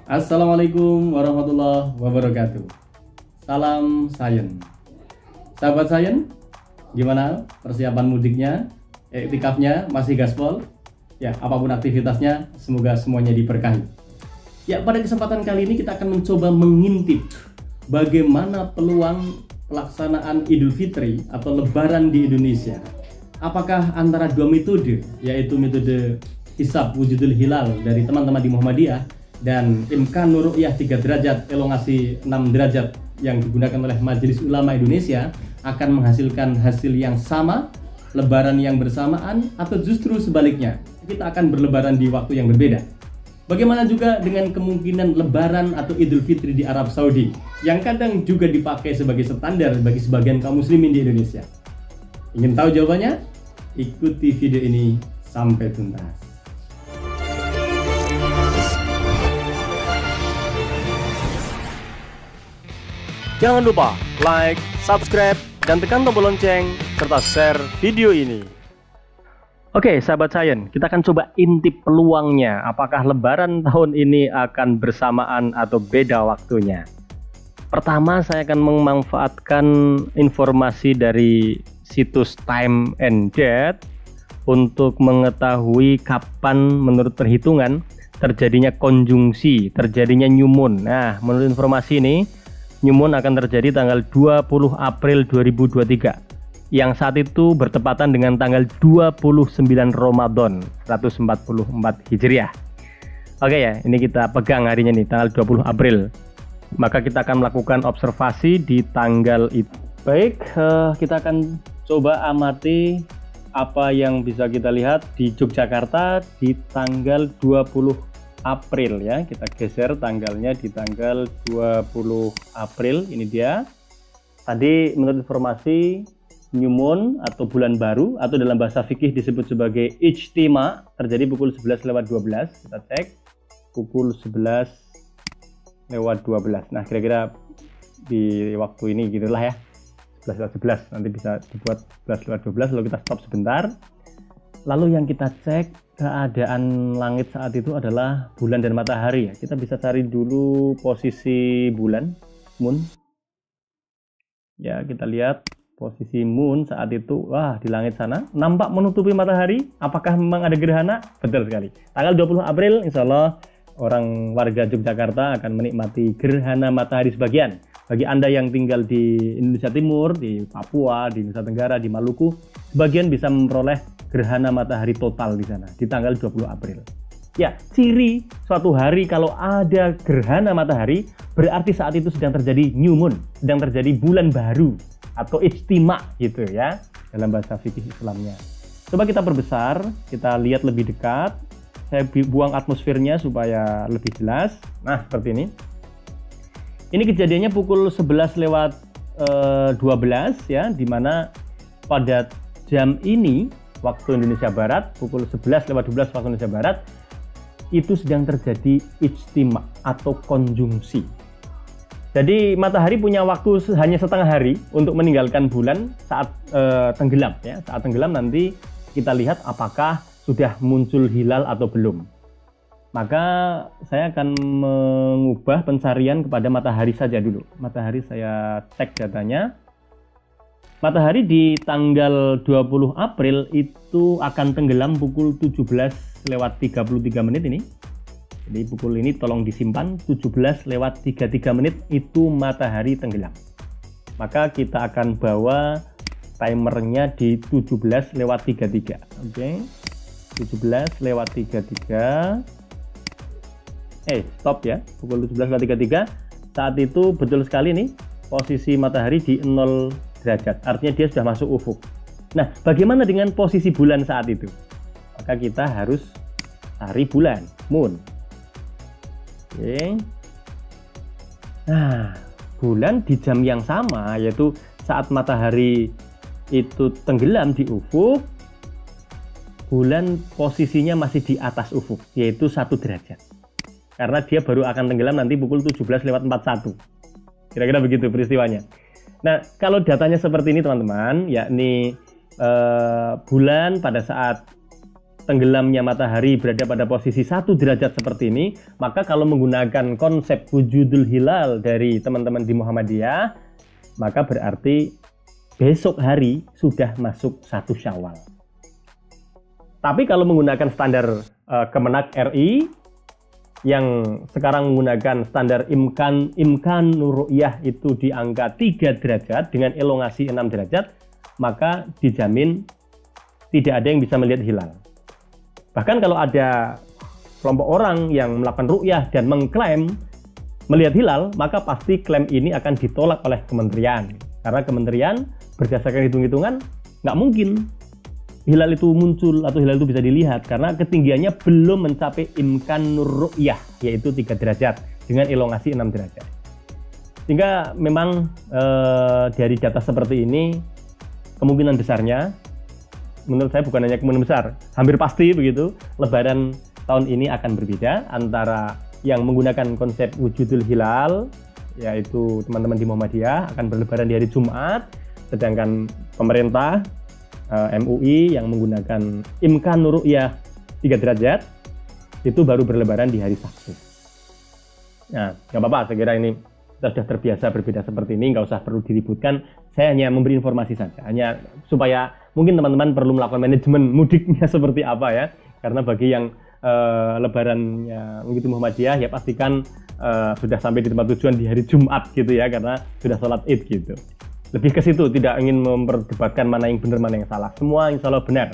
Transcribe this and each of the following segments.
Assalamualaikum warahmatullahi wabarakatuh. Salam Sayen. Sahabat Sayen, gimana persiapan mudiknya? Iktikafnya masih gaspol? Ya, apapun aktivitasnya, semoga semuanya diberkahi. Ya, pada kesempatan kali ini kita akan mencoba mengintip bagaimana peluang pelaksanaan Idul Fitri atau Lebaran di Indonesia. Apakah antara dua metode, yaitu metode hisab wujudul hilal dari teman-teman di Muhammadiyah dan imkanur ru'yah 3 derajat, elongasi 6 derajat yang digunakan oleh Majelis Ulama Indonesia akan menghasilkan hasil yang sama, lebaran yang bersamaan, atau justru sebaliknya, kita akan berlebaran di waktu yang berbeda. Bagaimana juga dengan kemungkinan lebaran atau Idul Fitri di Arab Saudi yang kadang juga dipakai sebagai standar bagi sebagian kaum muslimin di Indonesia? Ingin tahu jawabannya? Ikuti video ini sampai tuntas. Jangan lupa like, subscribe, dan tekan tombol lonceng, serta share video ini. Oke, sahabat Sayen, kita akan coba intip peluangnya. Apakah lebaran tahun ini akan bersamaan atau beda waktunya? Pertama, saya akan memanfaatkan informasi dari situs Time and Date untuk mengetahui kapan menurut perhitungan terjadinya konjungsi, terjadinya new moon. Nah, menurut informasi ini, new moon akan terjadi tanggal 20 April 2023 yang saat itu bertepatan dengan tanggal 29 Ramadan 144 Hijriah. Oke ya, ini kita pegang harinya nih, tanggal 20 April. Maka kita akan melakukan observasi di tanggal itu. Baik, kita akan coba amati apa yang bisa kita lihat di Yogyakarta di tanggal 20 April ya. Kita geser tanggalnya di tanggal 20 April. Ini dia. Tadi menurut informasi new moon atau bulan baru atau dalam bahasa fikih disebut sebagai ijtima terjadi pukul 11:12. Kita cek pukul 11:12. Nah, kira-kira di waktu ini gitulah ya. 11:11. Nanti bisa dibuat 11:12 lalu kita stop sebentar. Lalu yang kita cek keadaan langit saat itu adalah bulan dan matahari ya. Kita bisa cari dulu posisi bulan, moon. Ya, kita lihat posisi moon saat itu. Wah, di langit sana nampak menutupi matahari. Apakah memang ada gerhana? Betul sekali. Tanggal 20 April insya Allah orang warga Yogyakarta akan menikmati gerhana matahari sebagian. Bagi Anda yang tinggal di Indonesia Timur, di Papua, di Nusa Tenggara, di Maluku, sebagian bisa memperoleh gerhana matahari total di sana di tanggal 20 April. Ya, ciri suatu hari kalau ada gerhana matahari berarti saat itu sedang terjadi new moon, sedang terjadi bulan baru atau ijtima gitu ya dalam bahasa fikih Islamnya. Coba kita perbesar, kita lihat lebih dekat. Saya buang atmosfernya supaya lebih jelas. Nah, seperti ini. Ini kejadiannya pukul 11:12 ya, dimana pada jam ini waktu Indonesia Barat pukul 11:12 waktu Indonesia Barat itu sedang terjadi ijtima atau konjungsi. Jadi matahari punya waktu hanya setengah hari untuk meninggalkan bulan saat tenggelam ya. Saat tenggelam nanti kita lihat apakah sudah muncul hilal atau belum. Maka saya akan mengubah pencarian kepada matahari saja dulu. Matahari saya cek datanya. Matahari di tanggal 20 April itu akan tenggelam pukul 17:33 menit ini. Jadi pukul ini tolong disimpan, 17:33 menit itu matahari tenggelam. Maka kita akan bawa timernya di 17:33. Oke. 17:33. Stop ya, pukul 17:33. Saat itu betul sekali nih posisi matahari di 0 derajat, artinya dia sudah masuk ufuk. Nah, bagaimana dengan posisi bulan saat itu? Maka kita harus cari bulan, moon. Oke. Nah, bulan di jam yang sama, yaitu saat matahari itu tenggelam di ufuk, bulan posisinya masih di atas ufuk, yaitu 1 derajat. Karena dia baru akan tenggelam nanti pukul 17:41. Kira-kira begitu peristiwanya. Nah, kalau datanya seperti ini teman-teman, yakni bulan pada saat tenggelamnya matahari berada pada posisi 1 derajat seperti ini, maka kalau menggunakan konsep wujudul hilal dari teman-teman di Muhammadiyah, maka berarti besok hari sudah masuk 1 Syawal. Tapi kalau menggunakan standar Kemenak RI yang sekarang menggunakan standar imkan ru'yah itu di angka 3 derajat dengan elongasi 6 derajat, maka dijamin tidak ada yang bisa melihat hilal. Bahkan kalau ada kelompok orang yang melakukan ru'yah dan mengklaim melihat hilal, maka pasti klaim ini akan ditolak oleh kementerian. Karena kementerian berdasarkan hitung-hitungan nggak mungkin hilal itu muncul atau hilal itu bisa dilihat karena ketinggiannya belum mencapai imkan ru'yah, yaitu 3 derajat dengan elongasi 6 derajat. Sehingga memang dari data seperti ini kemungkinan besarnya, menurut saya bukan hanya kemungkinan besar, hampir pasti begitu, Lebaran tahun ini akan berbeda antara yang menggunakan konsep wujudul hilal, yaitu teman-teman di Muhammadiyah akan berlebaran di hari Jumat, sedangkan pemerintah MUI yang menggunakan imkan ru'yah 3 derajat itu baru berlebaran di hari Sabtu. Nah, nggak apa-apa, saya kira ini kita sudah terbiasa berbeda seperti ini, nggak usah perlu diributkan. Saya hanya memberi informasi saja, hanya supaya mungkin teman-teman perlu melakukan manajemen mudiknya seperti apa ya. Karena bagi yang lebarannya mengikuti Muhammadiyah, ya pastikan sudah sampai di tempat tujuan di hari Jumat gitu ya, karena sudah sholat Id gitu. Lebih ke situ, tidak ingin memperdebatkan mana yang benar, mana yang salah. Semua insya Allah benar.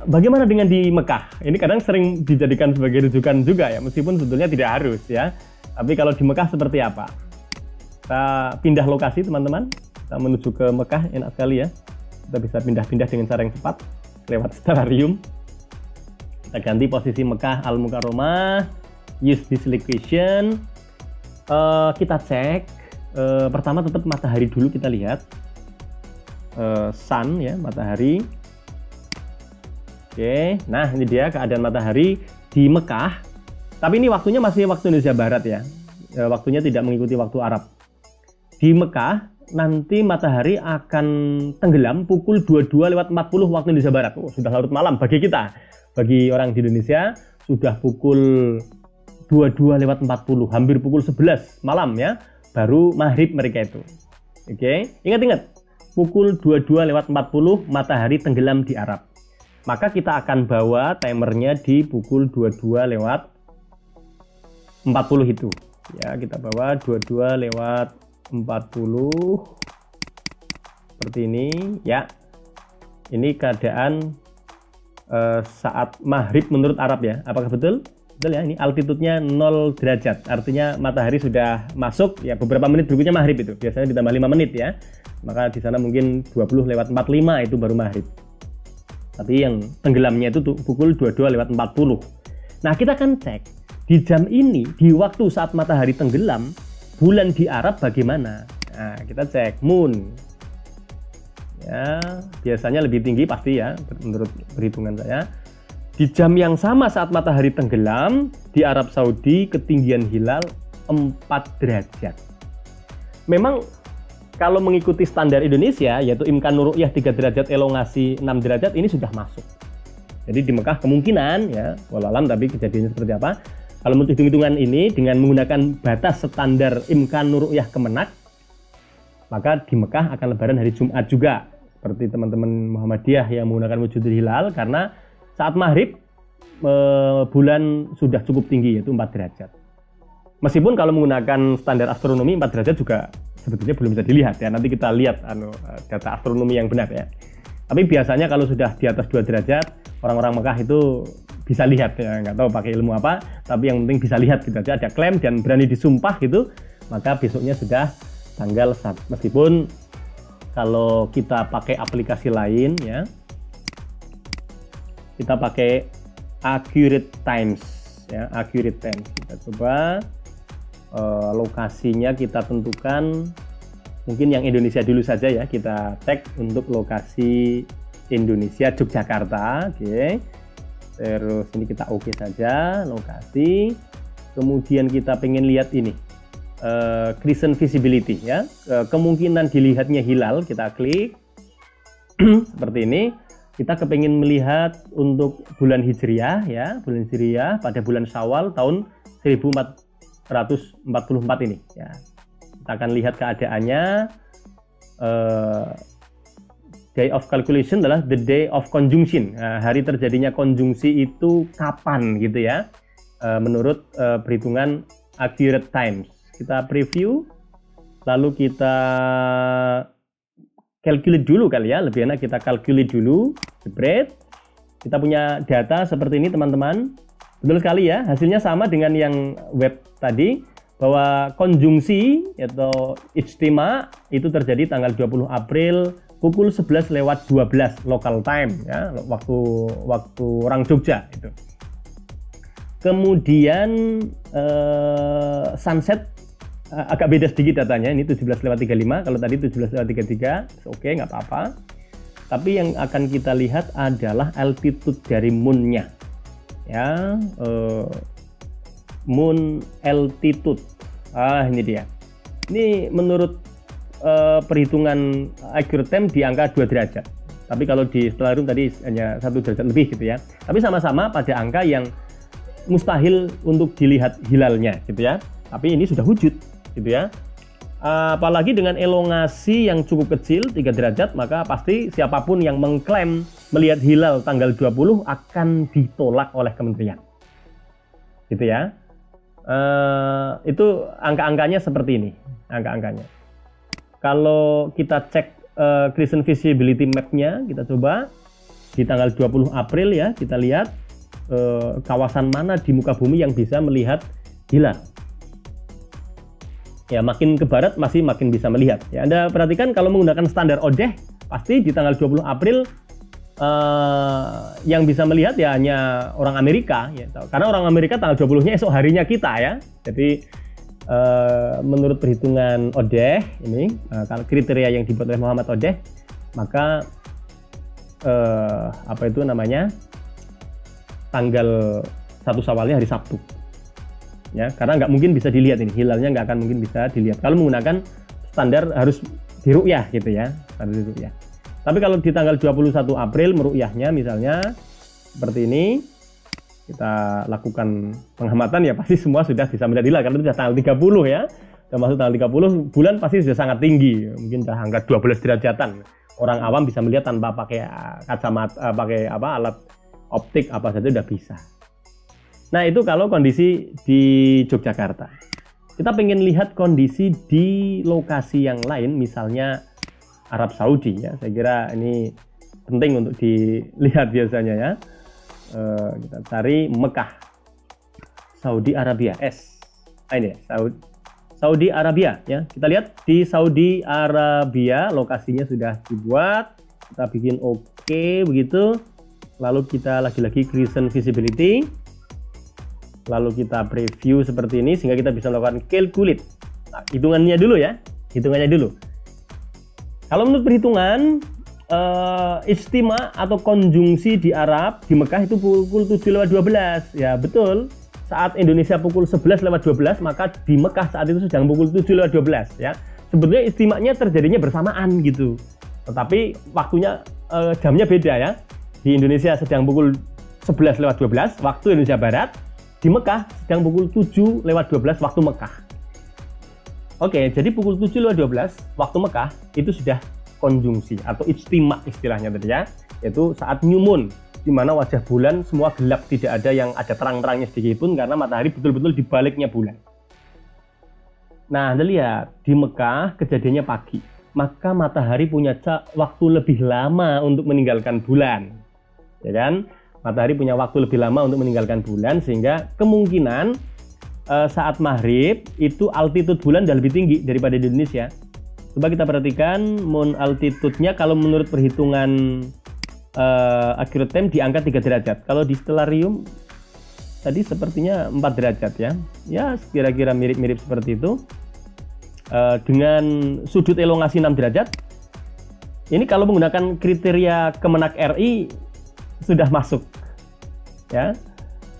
Bagaimana dengan di Mekah? Ini kadang sering dijadikan sebagai rujukan juga ya, meskipun sebetulnya tidak harus ya. Tapi kalau di Mekah seperti apa? Kita pindah lokasi teman-teman. Kita menuju ke Mekah, enak sekali ya. Kita bisa pindah-pindah dengan cara yang cepat lewat stellarium. Kita ganti posisi Mekah Al-Mukarramah. Use this location. Kita cek. Pertama tetap matahari dulu kita lihat, sun ya, matahari. Oke, nah ini dia keadaan matahari di Mekah. Tapi ini waktunya masih waktu Indonesia Barat ya, waktunya tidak mengikuti waktu Arab. Di Mekah nanti matahari akan tenggelam pukul 22:40 waktu Indonesia Barat. Sudah larut malam bagi kita. Bagi orang di Indonesia sudah pukul 22:40, hampir pukul 11 malam ya. Baru maghrib mereka itu. Oke, ingat-ingat, pukul 22:40 matahari tenggelam di Arab. Maka kita akan bawa timernya di pukul 22:40 itu. Ya, kita bawa 22:40 seperti ini ya. Ini keadaan saat maghrib menurut Arab ya. Apakah betul? Betul ya, ini altitude-nya 0 derajat, artinya matahari sudah masuk ya, beberapa menit berikutnya maghrib itu, biasanya ditambah 5 menit ya, maka di sana mungkin 20:45 itu baru maghrib. Tapi yang tenggelamnya itu pukul 22:40. Nah, kita akan cek di jam ini, di waktu saat matahari tenggelam, bulan di Arab bagaimana. Nah, kita cek moon ya, biasanya lebih tinggi pasti ya, menurut perhitungan saya. Di jam yang sama saat matahari tenggelam di Arab Saudi, ketinggian hilal 4 derajat. Memang kalau mengikuti standar Indonesia, yaitu imkan ru'yah 3 derajat, elongasi 6 derajat, ini sudah masuk. Jadi di Mekah kemungkinan ya, wallahualam, tapi kejadiannya seperti apa? Kalau menurut hitung-hitungan ini dengan menggunakan batas standar imkan ru'yah Kemenak, maka di Mekah akan lebaran hari Jumat juga. Seperti teman-teman Muhammadiyah yang menggunakan wujudul hilal, karena saat maghrib bulan sudah cukup tinggi, yaitu 4 derajat. Meskipun kalau menggunakan standar astronomi 4 derajat juga sebetulnya belum bisa dilihat ya. Nanti kita lihat data astronomi yang benar ya. Tapi biasanya kalau sudah di atas 2 derajat, orang-orang Mekah itu bisa lihat ya. Nggak tahu pakai ilmu apa, tapi yang penting bisa lihat gitu aja. Ada klaim dan berani disumpah gitu, maka besoknya sudah tanggal 1. Meskipun kalau kita pakai aplikasi lain ya, kita pakai Accurate Times ya, Accurate Times. Kita coba lokasinya kita tentukan, mungkin yang Indonesia dulu saja ya, kita tag untuk lokasi Indonesia Yogyakarta. Oke. Terus ini kita oke saja lokasi. Kemudian kita pengen lihat ini crescent visibility ya, kemungkinan dilihatnya hilal, kita klik seperti ini. kita kepingin melihat untuk bulan Hijriah ya, bulan Hijriah pada bulan Syawal tahun 1444 ini ya. Kita akan lihat keadaannya. Day of calculation adalah the day of conjunction. Nah, hari terjadinya konjungsi itu kapan gitu ya, menurut perhitungan accurate times. Kita preview, lalu kita calculate dulu kali ya, lebih enak kita calculate dulu, jebret. Kita punya data seperti ini teman-teman. Betul sekali ya, hasilnya sama dengan yang web tadi, bahwa konjungsi atau ijtima itu terjadi tanggal 20 April pukul 11:12 local time ya, waktu orang Jogja itu. Kemudian sunset agak beda sedikit datanya, ini 17:35, kalau tadi 17:33, oke, nggak apa-apa. Tapi yang akan kita lihat adalah altitude dari moon-nya ya, moon altitude. Ini dia. Ini menurut perhitungan accurate time di angka 2 derajat. Tapi kalau di stellar room tadi hanya 1 derajat lebih gitu ya. Tapi sama-sama pada angka yang mustahil untuk dilihat hilalnya gitu ya. Tapi ini sudah wujud gitu ya. Apalagi dengan elongasi yang cukup kecil 3 derajat, maka pasti siapapun yang mengklaim melihat hilal tanggal 20 akan ditolak oleh kementerian. Gitu ya. Itu angka-angkanya seperti ini, angka-angkanya. Kalau kita cek Creation Visibility Map-nya, kita coba di tanggal 20 April ya, kita lihat kawasan mana di muka bumi yang bisa melihat hilal. Ya, makin ke barat masih makin bisa melihat. Ya, Anda perhatikan kalau menggunakan standar ODEH, pasti di tanggal 20 April yang bisa melihat ya hanya orang Amerika. Ya, karena orang Amerika tanggal 20-nya esok harinya kita ya. Jadi menurut perhitungan ODEH ini, kalau kriteria yang dibuat oleh Muhammad ODEH, maka apa itu namanya, tanggal 1 Syawalnya hari Sabtu ya, karena nggak mungkin bisa dilihat ini, hilalnya nggak akan mungkin bisa dilihat kalau menggunakan standar harus diru'yah gitu ya, standar diru'yah. Tapi kalau di tanggal 21 April meru'yahnya misalnya seperti ini, kita lakukan pengamatan ya pasti semua sudah bisa melihat hilal, karena itu sudah tanggal 30 ya, sudah masuk tanggal 30, bulan pasti sudah sangat tinggi, mungkin sudah angka 12 derajatan. Orang awam bisa melihat tanpa pakai kacamata, pakai alat optik apa saja sudah bisa. Nah, itu kalau kondisi di Yogyakarta. Kita pengen lihat kondisi di lokasi yang lain, misalnya Arab Saudi ya. Saya kira ini penting untuk dilihat biasanya ya. Kita cari Mekah, Saudi Arabia, ini Saudi Arabia ya. Kita lihat di Saudi Arabia lokasinya sudah dibuat, kita bikin oke begitu. Lalu kita lagi-lagi Creation Visibility, lalu kita preview seperti ini sehingga kita bisa melakukan calculate. Nah, hitungannya dulu ya, hitungannya dulu. Kalau menurut perhitungan ijtima atau konjungsi di Arab, di Mekah itu pukul 7:12 ya, betul. Saat Indonesia pukul 11:12, maka di Mekah saat itu sedang pukul 7:12 ya. Sebetulnya istimanya terjadinya bersamaan gitu, tetapi waktunya jamnya beda ya. Di Indonesia sedang pukul 11:12 waktu Indonesia Barat, di Mekah sedang pukul 7:12 waktu Mekah. Oke, jadi pukul 7:12 waktu Mekah itu sudah konjungsi atau ijtima istilahnya tadi ya, yaitu saat new moon, di mana wajah bulan semua gelap, tidak ada yang ada terang-terangnya sedikit pun karena matahari betul-betul di baliknya bulan. Nah, Anda lihat di Mekah kejadiannya pagi, maka matahari punya waktu lebih lama untuk meninggalkan bulan, ya kan? Matahari punya waktu lebih lama untuk meninggalkan bulan, sehingga kemungkinan saat maghrib itu altitude bulan sudah lebih tinggi daripada di Indonesia. Coba kita perhatikan moon altitude-nya kalau menurut perhitungan accurate time di angka 3 derajat. Kalau di stellarium tadi sepertinya 4 derajat ya. Ya, kira-kira mirip-mirip seperti itu. Dengan sudut elongasi 6 derajat. Ini kalau menggunakan kriteria Kemenak RI sudah masuk. Ya.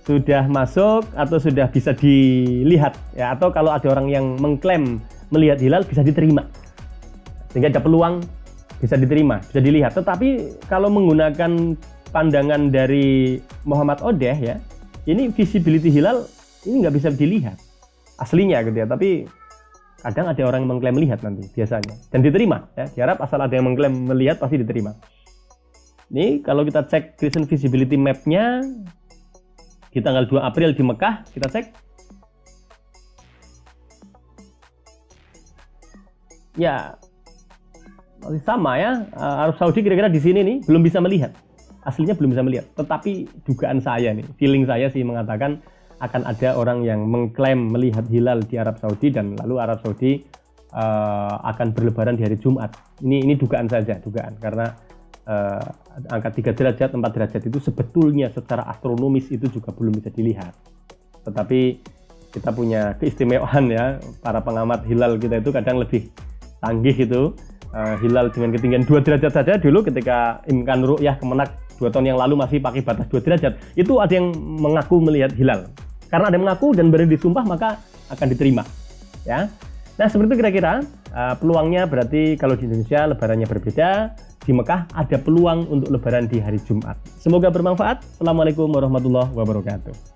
Sudah masuk atau sudah bisa dilihat ya, atau kalau ada orang yang mengklaim melihat hilal bisa diterima. Sehingga ada peluang bisa diterima, bisa dilihat. Tetapi kalau menggunakan pandangan dari Muhammad Odeh ya, ini visibility hilal ini nggak bisa dilihat aslinya gitu ya. Tapi kadang ada orang yang mengklaim melihat nanti biasanya dan diterima ya. Diharap asal ada yang mengklaim melihat pasti diterima. Ini kalau kita cek recent visibility map-nya di tanggal 2 April di Mekah, kita cek. Ya masih sama ya, Arab Saudi kira-kira di sini nih belum bisa melihat, aslinya belum bisa melihat. Tetapi dugaan saya nih, feeling saya sih mengatakan akan ada orang yang mengklaim melihat hilal di Arab Saudi dan lalu Arab Saudi akan berlebaran di hari Jumat. Ini dugaan saja, dugaan, karena angka 3 derajat, 4 derajat itu sebetulnya secara astronomis itu juga belum bisa dilihat. Tetapi kita punya keistimewaan ya, para pengamat hilal kita itu kadang lebih canggih gitu. Hilal dengan ketinggian 2 derajat saja dulu ketika Imkan Ru'yah Kemenak 2 tahun yang lalu masih pakai batas 2 derajat, itu ada yang mengaku melihat hilal. Karena ada yang mengaku dan berani disumpah maka akan diterima ya. Nah seperti itu kira-kira peluangnya. Berarti kalau di Indonesia lebarannya berbeda, di Mekah ada peluang untuk lebaran di hari Jumat. Semoga bermanfaat. Assalamualaikum warahmatullahi wabarakatuh.